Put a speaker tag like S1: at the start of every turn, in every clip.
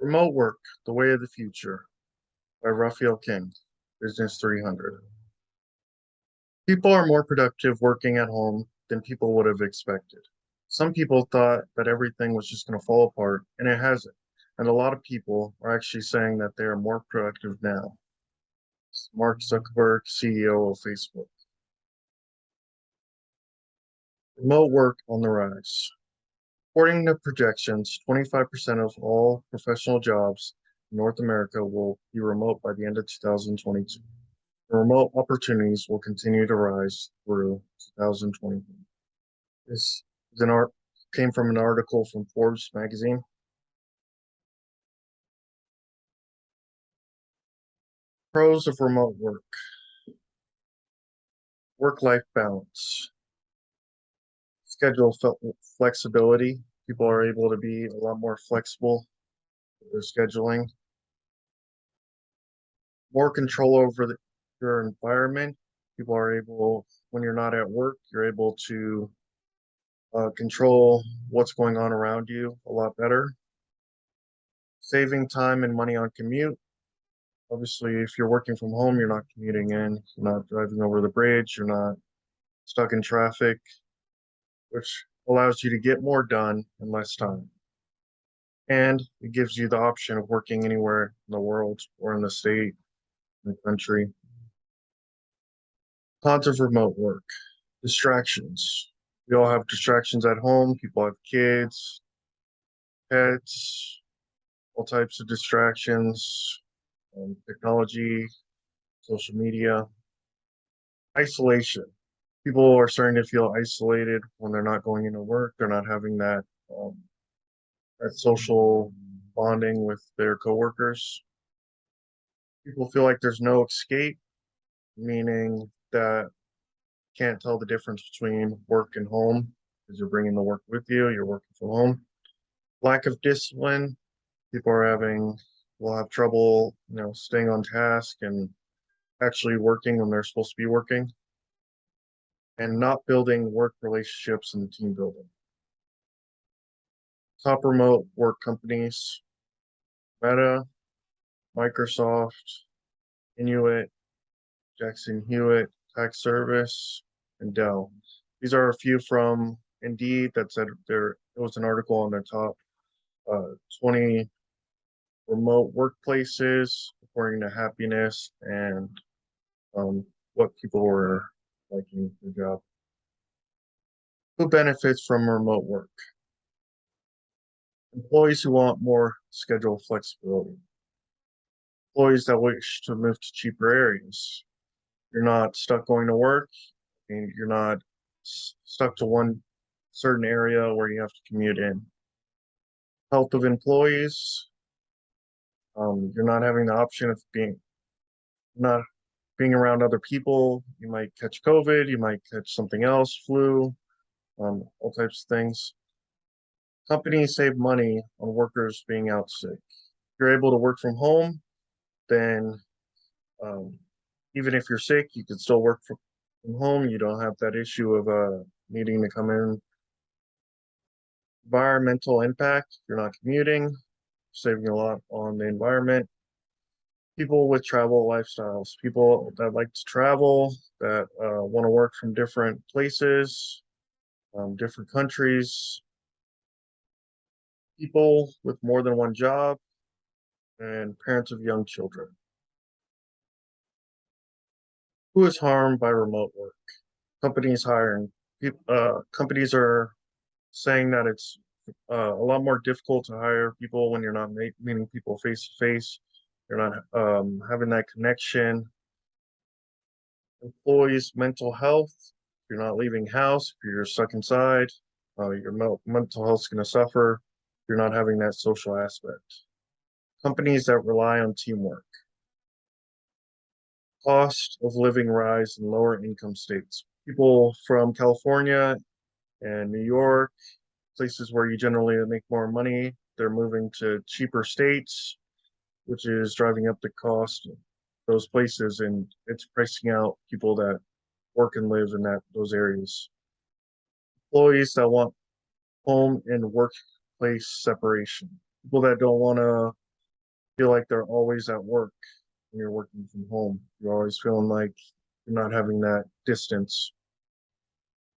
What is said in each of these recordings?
S1: Remote Work, The Way of the Future by Raphael King, Business 300. People are more productive working at home than people would have expected. Some people thought that everything was just going to fall apart, and it hasn't. And a lot of people are actually saying that they are more productive now. Mark Zuckerberg, CEO of Facebook. Remote work on the rise. According to projections, 25% of all professional jobs in North America will be remote by the end of 2022. The remote opportunities will continue to rise through 2020. This is an art came from an article from Forbes magazine. Pros of remote work. Work-life balance. Schedule flexibility. People are able to be a lot more flexible with their scheduling. More control over your environment. People are able, when you're not at work, you're able to control what's going on around you a lot better. Saving time and money on commute. Obviously, if you're working from home, you're not commuting in, you're not driving over the bridge, you're not stuck in traffic, which allows you to get more done in less time. And it gives you the option of working anywhere in the world or in the state, in the country. Cons of remote work. Distractions. We all have distractions at home. People have kids, pets, all types of distractions, technology, social media. Isolation. People are starting to feel isolated when they're not going into work. They're not having that social bonding with their coworkers. People feel like there's no escape, meaning that you can't tell the difference between work and home because you're bringing the work with you. You're working from home. Lack of discipline. People will have trouble, staying on task and actually working when they're supposed to be working, and not building work relationships and team building. Top remote work companies: Meta, Microsoft, Inuit, Jackson Hewitt, Tax Service, and Dell. These are a few from Indeed that said there was an article on their top 20 remote workplaces according to happiness and what people were liking the job. Who benefits from remote work? Employees who want more schedule flexibility. Employees that wish to move to cheaper areas. You're not stuck going to work, and you're not stuck to one certain area where you have to commute in. Health of employees. You're not having the option of not being around other people. You might catch COVID, you might catch something else, flu, all types of things. Companies save money on workers being out sick. If you're able to work from home, then even if you're sick, you can still work from home. You don't have that issue of needing to come in. Environmental impact. You're not commuting, saving a lot on the environment. People with travel lifestyles. People that like to travel, that want to work from different places, different countries. People with more than one job, and parents of young children. Who is harmed by remote work? Companies hiring. Companies are saying that it's a lot more difficult to hire people when you're not meeting people face to face. You're not having that connection. Employees' mental health. If you're not leaving house, if you're stuck inside, your mental health is going to suffer. If you're not having that social aspect. Companies that rely on teamwork. Cost of living rise in lower income states. People from California and New York, places where you generally make more money, they're moving to cheaper states, which is driving up the cost of those places, and it's pricing out people that work and live in those areas. Employees that want home and workplace separation. People that don't want to feel like they're always at work when you're working from home. You're always feeling like you're not having that distance.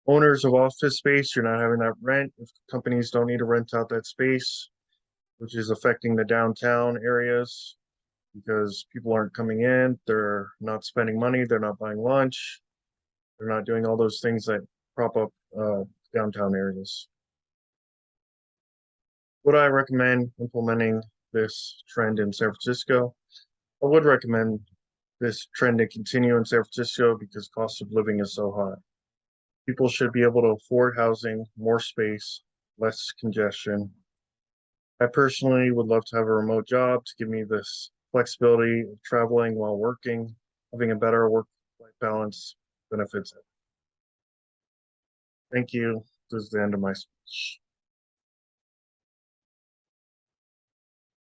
S1: Owners of office space, you're not having that rent. If companies don't need to rent out that space, which is affecting the downtown areas because people aren't coming in, they're not spending money, they're not buying lunch, they're not doing all those things that prop up downtown areas. Would I recommend implementing this trend in San Francisco? I would recommend this trend to continue in San Francisco because cost of living is so high. People should be able to afford housing, more space, less congestion. I personally would love to have a remote job to give me this flexibility of traveling while working, having a better work-life balance benefits it. Thank you. This is the end of my speech.